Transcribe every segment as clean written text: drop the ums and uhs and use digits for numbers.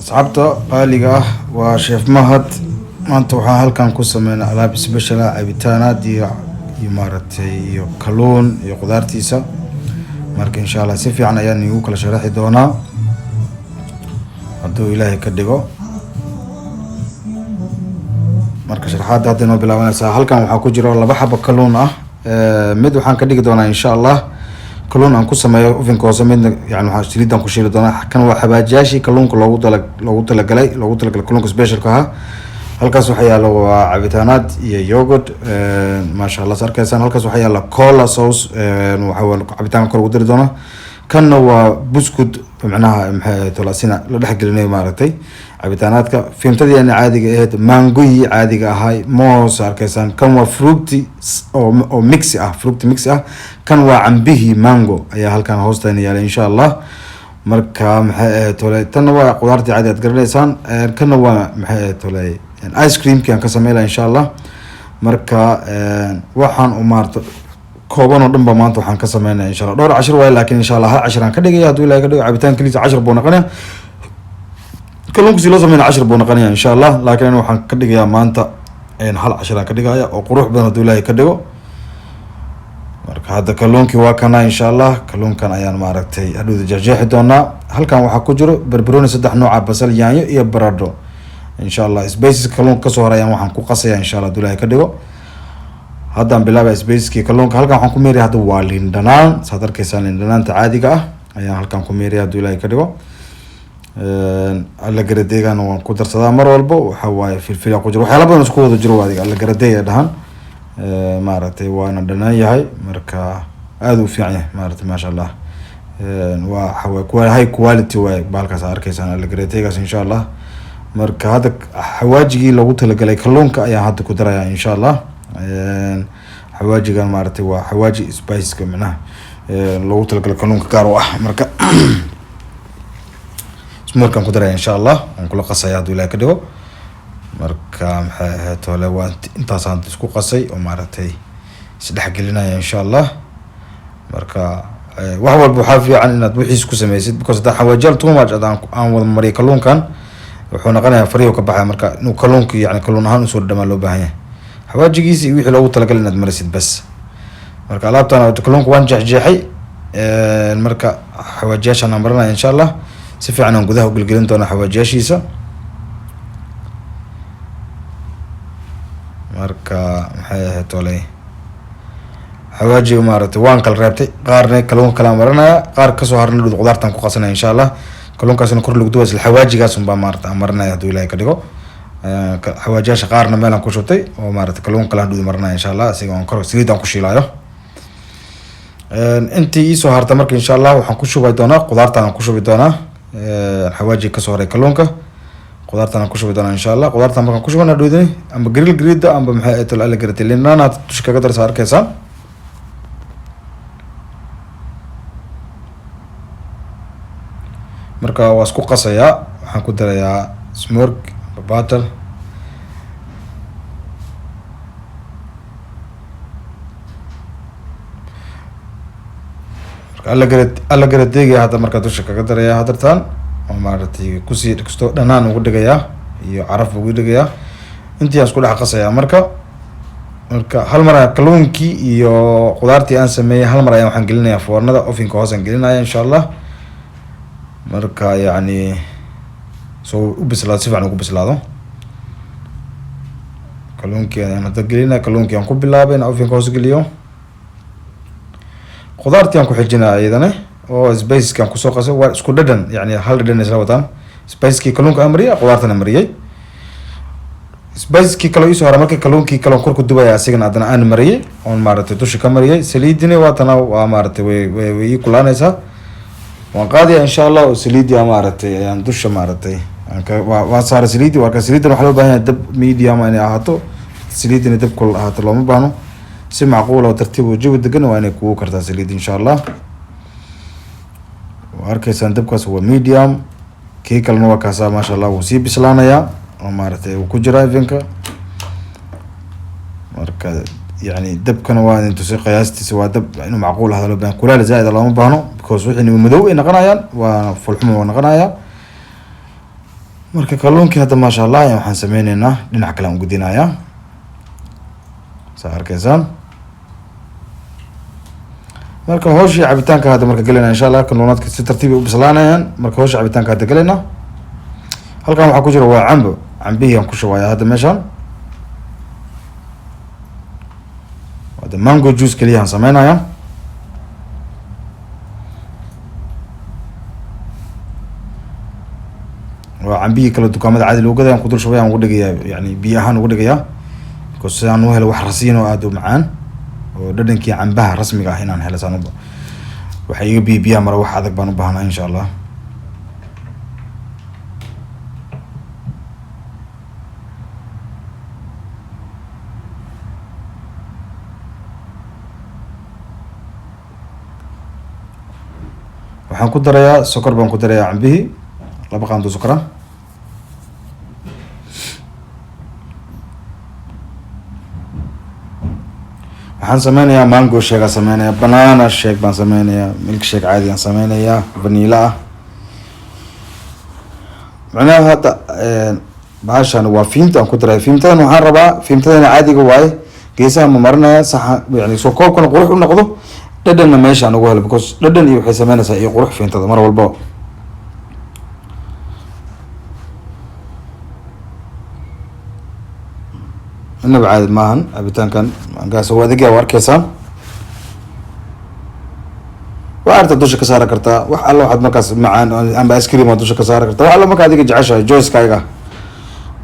asxaabta qaaliga ah waa sheef mahad. maanta waxaan halkan ku sameynaa alaab special ah, cabitaanaad iyo maaragtay iyo kalluun iyo qudaartiisa. marka insha Allah si fiican ayaan igu kala sharaxi doonaa hadduu ilaahay ka dhigo. marka sharaxaadda hadda inoo bilaabanaysaa. halkan waxaa ku jira 2 xabo kalluun ah. mid waxaan ka dhigi doonaa insha Allah kalluun aan ku sameeyo ovenka hoose, midna yani waxaan saliidaan ku shiili doonaa. kan waa xabaajiyaashii kalluunka loogu talagalay kalluunka specialka ah. halkaas waxaa yaalo waa cabitaanaad iyo yogurt, maasha Allah sarkaysaan. halkaas waxaa yaalo cola sauce, waxa cabitaanka kor ugu dari doona. kanna waa buskud, macnaha maxay tolasina la dhex gelinayo maaragtay cabitaanaadka. fiimtadii caadiga ahayd, mangoyi caadiga ahay, moos arkaysaan. kan waa fruity oo mix ah, kan waa cambihii mango ayaa halkan hoosteena yaala insha Allah. marka maxay tolay tan waa qudaartii caadi aad garanaysaan. kanna waa maxay tolay ice cream ki aan ka sameeyay insha Allah. marka waxaan u maarto kooban oo dhanba maanta waxaan ka sameynaa insha Allah dhowr cashir waay, laakiin insha Allah hal cashir aan ka dhigay hadduu ilaahay ka dhigo. cabitaan kaliya 10 buu noqonaya, kalluunka si loo sameeyo 10 buu noqonaya insha Allah. laakiin waxaan ka dhigayaa maanta hal cashir aan ka dhigaya oo qurux badan hadduu ilaahay ka dhigo. marka hadda kalluunkii waa kana insha Allah. kalluunkan ayaan maaragtay hadhowda jeexjeexi doonaa. halkan waxaa ku jiro barbarooni 3 nooca, basal, yaanyo iyo baradho insha Allah. spices kalluunka kasoo horayaan waxaan ku qasaya insha Allah hadduu ilaahay ka dhigo. haddaan bilaabay spacekii kalluunka. halkan waxaan ku meeriya hadda waa liin dhanaan, saad arkaysaan liin dhanaanta caadiga ah ayaan halkan ku meeriya hadduu ilaahay ka dhigo. alla garadeegana waan ku darsadaa mar walbo. waxa waaye filfil ku jiro, waxyaala badan isku wada jiro adiga alla garadeega dhahan. maaragtay waana dhanaan yahay, marka aad u fiican yahay maaragtay maasha Allah. waa high quality waaye baalkaas arkaysaan alla garadeegaas insha Allah. marka hadda xawaajigii loogu talagalay kalluunka ayaan hadda ku darayaa insha Allah. xawaajigan maaragtay waa xawaaji spiceska macnaha loogu talagalay kalluunka gaar u ah. marka ismarkaan ku daraya insha Allah, waan kula qasaya hadduu ilaahay ka dhigo. marka maxay ahayd tole waa intaasaan isku qasay oo maaragtay isdhex gelinaya insha Allah. marka wax walba waxaa fiican inaad wixiis ku sameysid, because hadaa xawaajiyaal too much aan wada mariyo kalluunkan wuxuu noqonayaa fariyo ka baxaya. marka inuu kalluunka yani kalluun ahaan usoo dhamaan loo baahan yahay, xawaajigiisa iyo wixii loogu talagalay inaad marisid bas. marka alaabtan kalluunka waan jeexjeexay. marka xawaajiyaashaan aan marinaya insha Allah. si fiican aan gudaha u gelgelin doona xawaajiyaashiisa. marka maxay ahayd tolay xawaajiga maaragtay waan kala reebtay, qaarna kalluunka kala marinaya, qaar kasoo harna dhud qudaartan ku qasanaya insha Allah. kalluunkaasna kor lagu duwaa isla xawaajigaas un baa maaragtay aan marinaya hadduu ilaahay ka dhigo. xawaajiyaasha qaarna meel aan ku shubtay oo maaragtay kalluunka kala dhud marinaya insha Allah. asiga aan kor saliid aan ku shiilaayo. intii isoo harta marka insha Allah waxaan ku shubi doonaa qudaartan aan ku shubi doonaa. xawaajiga kasoo haray kalluunka, qudaartan aan ku shubi doonaa insha Allah. qudaartan markaan ku shubana dhudini amba grillda amba maxay ay tol alla garatay liinana tush kaga darsa arkaysan. marka waa isku qasayaa. waxaan ku darayaa smoke butter, alla garadeegaya hadda markaa dusha kaga daraya hadartaan oo maaragtay kusii dhigsto dhanaan ugu dhigayaa iyo caraf ugu dhigayaa. intii aan isku dhex qasayaa. marka hal mar kalluunkii iyo qudaartii aan sameeyay hal mar ayaan waxaan gelinayaa foornada ovenka hoose aan gelinaya insha Allah. marka yani soo u bislaado, si fiican ugu bislaado. kalluunkii aan hadda gelinaya. kalluunkii aan ku bilaabay in ovenka hoose geliyo. qudaartii aan ku xijinaa iyadana oo spiceskan kusoo qasay waa isku dhadhan, yani hal dhadhan isla wataan. spiceskii kalluunka aan mariyay, qudaartana mariyay. spiceskii kaloo isoo haray markii kalluunkii kaloo kor ku dubaya asigana haddana aan mariyay oon maaragtay dusha ka mariyay. saliidina waatana waa maaragtay way ii kulaanaysaa. waan qaadaya insha Allah oo saliidii maaragtay ayaan dusha maaragtay waan saaray saliidii. waa ka saliidina waxaa loo baahan yahay dab medium inay ahaato, saliidina dab kul ahaato looma baahno. si macquul oo tartiib oo jawi degan waa inay kugu kartaa saliid insha Allah. waa arkaysaan dabkaas waa medium. kii kalena waa kaasaa maasha Allah wuu sii bislaanayaa oo maaragtay uu ku jiraa ovenka. marka يعني دب كانوا وين تسوي قياستي سواء دب إنه معقول هذا لو بين كلها زائد الله ما بانو because إنه مدوي نقنايا وفلحمة ونقنايا marka kalluunkii hadda maasha allah waxaan sameyneynaa dhinac kale aan u gudinayaa saa arkaysaan. marka hawshii cabitaanka hadda marka gelinaa insha allah kalluunaadka si tartiib u bislaanayaan. marka hawshii cabitaanka hadda gelinaa. halkan waxaa ku jira waa cambo, cambihii aan ku shubayaa hadda meeshaan. hadda mango juice keliya aan sameynayaa. waa cambihii kale dukaamada caadi lagu gaday aan ku dul shubay, aan ugu dhigayaa yani biyo ahaan ugu dhigayaa because sidaan u helo wax rasiin oo aada u macaan oo dhadhankii cambaha rasmiga ah inaan helo. saan waxay iga biyaha mara wax adag baan u baahnaa insha allah. waxaan ku darayaa sokor baan ku darayaa cambihii 2 qaando sokor ah. waxaan sameynayaa mango shake aan sameynayaa, banana shake baan sameynayaa, milk shake caadi aan sameynayaa, vanilla ah. macnaha hadda bahashan waa fiimta aan ku daray. fiimtadan waxaan rabaa fiimtadana caadiga waaye geesaha ma marinaya sax yani soo koobkana qurux u noqdo, dhadhanna meeshaan ugu helo because dhadhan iyo waxay sameynaysaa iyo qurux fiimtada mar walba. inaba caadi maahan cabitaankan gaas waa adeegyaa waa arkaysaan. waa arta dusha ka saari kartaa wax alla waxaad markaas macaan amba ice cream dusha ka saari kartaa wax alla marka adiga jeceshahay joyce-kaaga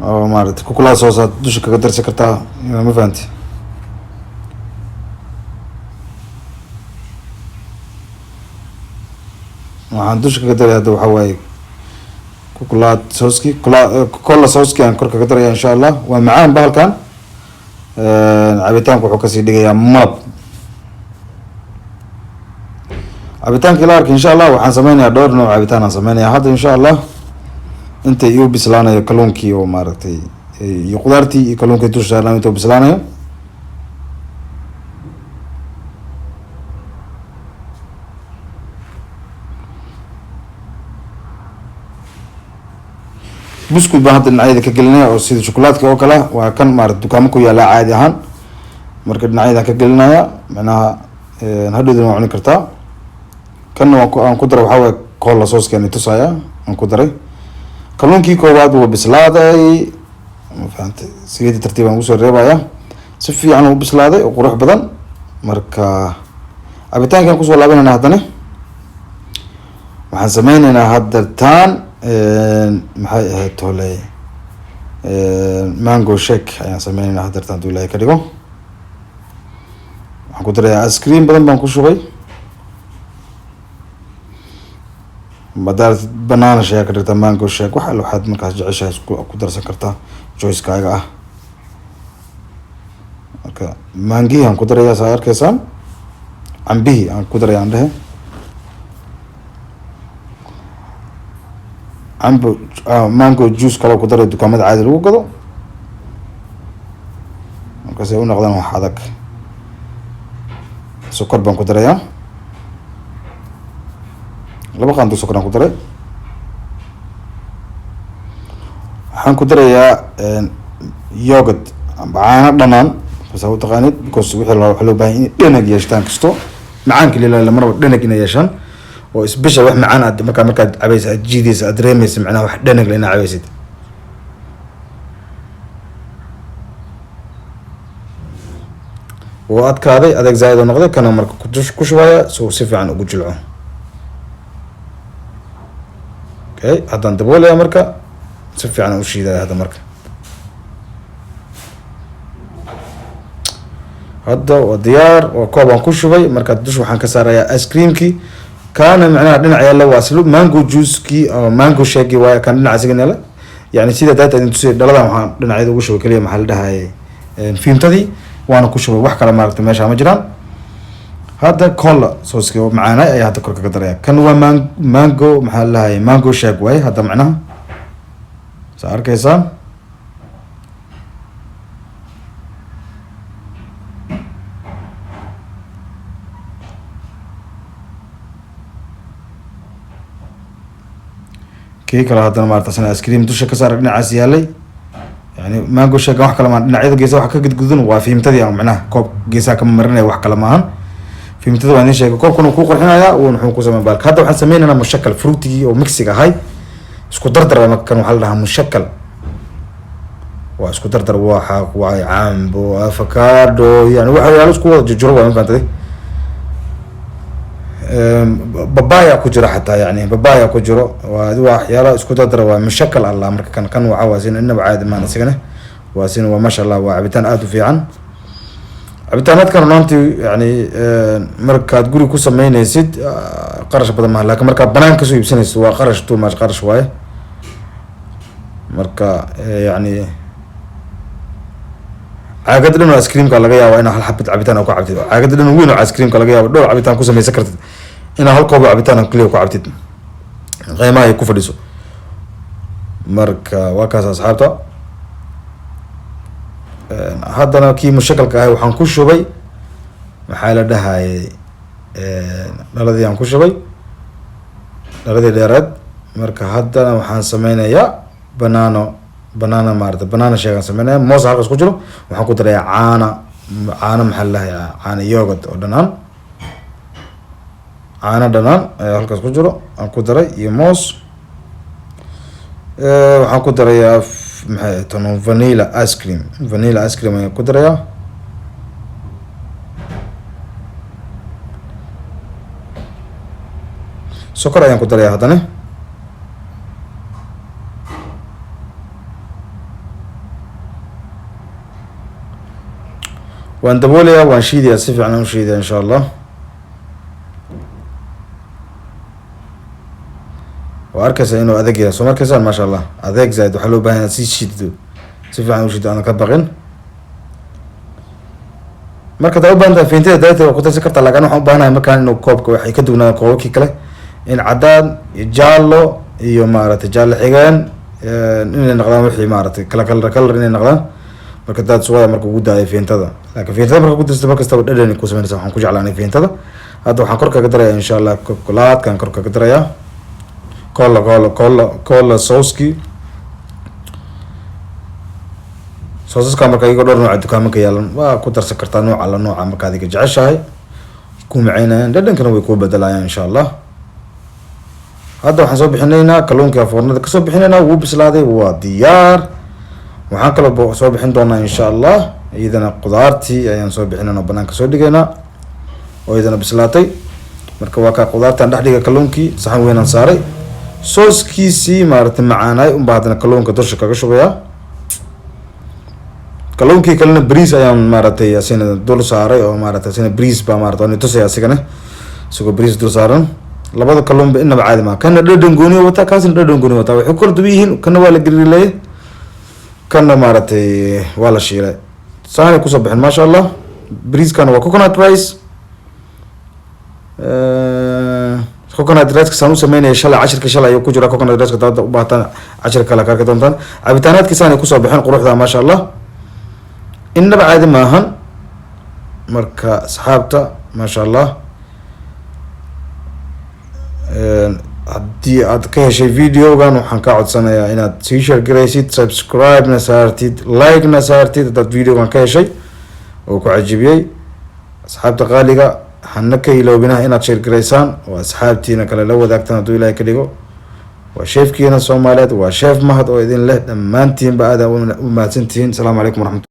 oo maaragtay kukulaa soosaad dusha kaga darsi kartaa. ma fahanti waxaan dusha kaga daray hadda waxaa waaye kukulaad sauski cola sauski aan kor kaga daraya insha allah. waa macaan bahalkan cabitaanka wuxuu kasii dhigayaa malab. cabitaanka ila arka insha allah waxaan sameynayaa dhowr nooc cabitaan aan sameynayaa hadda insha allah inta iu bislaanayo kalluunkii oo maaragtay iyo qudaartii iyo kalluunkii dusha saaran inta bislaanayo. buskud baan hadda dhinacyada ka gelinaya oo sida shokolaadka oo kale waa kan maarata dukaamo ku yaala caadi ahaan. marka dhinacyadaan ka gelinaya macnaha hadhowdana waa cuni kartaa. kanna aan ku daray waxaa waye cola saucekan tusaya aan ku daray. kalluunkii koowaad wuu bislaaday ma fahantay sigeedi tartiib aan usoo reebaya si fiican u bislaaday oo qurux badan. marka cabitaankan kusoo laabanayna haddana waxaan sameyneynaa hadda taan maxay ahayd tole mango shake ayaan sameyneynaa hadda taan haduu ilaahay ka dhigo. waxaan ku darayaa ice cream badan baan ku shubay. madaar banana shake ka dhigta mango shake wax alla waxaad markaas jeceshahay ku darsan kartaa choice-kaaga ah. marka maangihii aan ku darayaa saa arkaysaan, cambihii aan ku daraya aan dhehe cambo mango juice kaloo ku daray dukaamada caadi lagu gado markaasay u noqdaan wax adag. sokor baan ku darayaa 2 qaando sokor aan ku daray. waxaan ku darayaa yogurt amba caano dhanaan bas u taqaanid because wixii loo baahan in dhanag yeeshtaan kasto macaanka leeyahay marba dhanag inay yeeshaan oo special wax macaan aad markaad cabaysa aad jiidaysa aad dareemaysa macnaha wax dhanag la inaad cabaysid. oo adkaaday adeeg zaaid oo noqday kana marka ku shubaya soo si fiican ugu jilco. okay haddaan daboolaya marka si fiican u shiidaya hadda marka. hadda waa diyaar waa koob aan ku shubay. marka dush waxaan ka saarayaa ice creamkii kaana macnaha dhinac yaalla waa aslu mango juice-kii oo mango shake waaye kan dhinac isaga yaalla yani sida data idin tusay dhaladan waxaan dhinacyada ugu shubay kaliya maxaa la dhahaye fiimtadii waana ku shubay wax kale maaragtay meesha ma jiraan. hadda cola sauce oo macaanay ayaa hadda kor kaga daraya. kan waa mango maxaa la dhahaye mango shake waaye hadda macnaha saa arkaysaan. kii kale haddana maarata sana ice cream dusha ka saara dhinacaas yaalay yani mango shake wax kale ma dhinacyada geesaha wax ka gudgudan waa fiimtadii aan macnaha koob geesaha kama marinaya wax kale maahan fiimtada waa idin sheegay koobkan uu ku qurxinayaa uu wuxuu ku sameyn baalka hadda waxaan sameynaynaa mushakal fruitigii oo mixig ahay isku dardar markan waxaa la dhahaa mushakal waa isku dardar waxa waa cambo avocado yani waxyaalo isku wada jujuro waa mafahantaday babaya ku jira xataa yani babaya ku jiro waa waxyaalo isku dardar waa mushakal allah marka kan waxa waa sin inaba caadi maan isagana waa sin waa masha Allah waa cabitaan aad u fiican cabitaanadkan runtii yani markaad guri ku sameynaysid qarash badan ma laakiin marka banaan ka soo iibsanaysid waa qarash too much qarash waaye marka yani caagad dhan oo ice cream ka laga yaabo in hal xabad cabitaan ku cabtid caagad dhan weyn oo ice cream ka laga yaabo dhowr cabitaan ku sameysan kartid in hal koob cabitaan kaliya ku cabtid qiimaha ay ku fadhiso marka waa kaas asxaabta haddana kii mushakalka ahay waxaan ku shubay maxaa la dhahayay dhaladii aan ku shubay dhaladii dheereed marka haddana waxaan sameynayaa banana maarata banana sheegaan sameynaya moos halkaas ku jiro waxaan ku darayaa caano maxaa la dhahayaa caano yogurt oo dhanaan caano dhanaan ayaa halkaas ku jiro aan ku daray iyo moos waxaan ku darayaa maxay tono vanilla ice cream ayaan ku darayaa sokor ayaan ku darayaa haddana waan daboolayaa waan shiidayaa si fiican aan u shiidaya insha Allah waa arkaysa inuu adeeg yahay soo markaysaan maasha Allah adeeg zaid waxaa loo baahan yahay si shiido si fiican u shiido aan ka baqin marka daa u baahan tahay fiintada daayta waa ku darsan kartaa laakiin waxaan u baahanahay markaan inuu koobka waxay ka duwanaadaan koobabkii kale in cadaan iyo jaallo iyo maaragtay jaallo xigeen inay noqdaan wixii maaragtay kalar inay noqdaan marka daad suwada marka ugu daayay fiintada laakiin fiintada marka ku darsato markastaba dhadhan ku sameynaysa waxaan ku jeclaanay fiintada hadda waxaan kor kaga darayaa insha Allah kokolaadkan kor kaga darayaa cola sauce sauceska marka iyago dhowr nooc dukaamada yaalan waa ku darsan kartaa nooc alla nooca marka adiga jeceshahay ku macaynayaan dhadhankana way ku bedelayaan insha Allah hadda waxaan soo bixinaynaa kalluunka foornada ka soo bixinaynaa wuu bislaaday waa diyaar waxaan kaloo soo bixin doonaa insha Allah iyadana qudaartii ayaan soo bixinaynaa banaanka soo dhigaynaa oo iyadana bislaatay marka waa ka qudaartan dhex dhiga kalluunkii saxan weyn aan saaray sooskiisii maaragtay macaanaay unbaa haddana kalluunka dusha kaga shubayaa kalluunkii kalena bariis ayaan maaragtay asina dul saaray oo maaragtay asina bariis baa maaragtay waan tusaya asigana isagoo bariis dul saaran labada kalluun ba inaba caadi maaha kana dhadhan gooni wataa kaasina dhadhan gooni wataa waxay kala duwan yihiin kana waa la gariilayay kana maaragtay waa la shiilay saanay kusoo bixin maasha Allah bariiskana waa coconut rice coconut rice saan u sameynaya shalay ayuu ku jira coconut rice dad u baahan cashir kale ka doontaan cabitaanaadkii saanay kusoo bixin quruxda maasha Allah inaba caadi maahan marka asxaabta maasha Allah haddii aad ka heshay videogan waxaan kaa codsanayaa inaad sii share garaysid subscribe na saartid like na saartid haddaad videogan ka heshay oo ku cajibiyey asxaabta qaaliga hana ka iloobinaha inaad share garaysaan oo asxaabtiina kale la wadaagtaan hadduu ilaahay ka dhigo waa sheefkiina Soomaaliyeed waa sheef mahad oo idin leh dhammaantiinba aad u mahadsantihiin. Asalaamu calaykum waraxmatullahi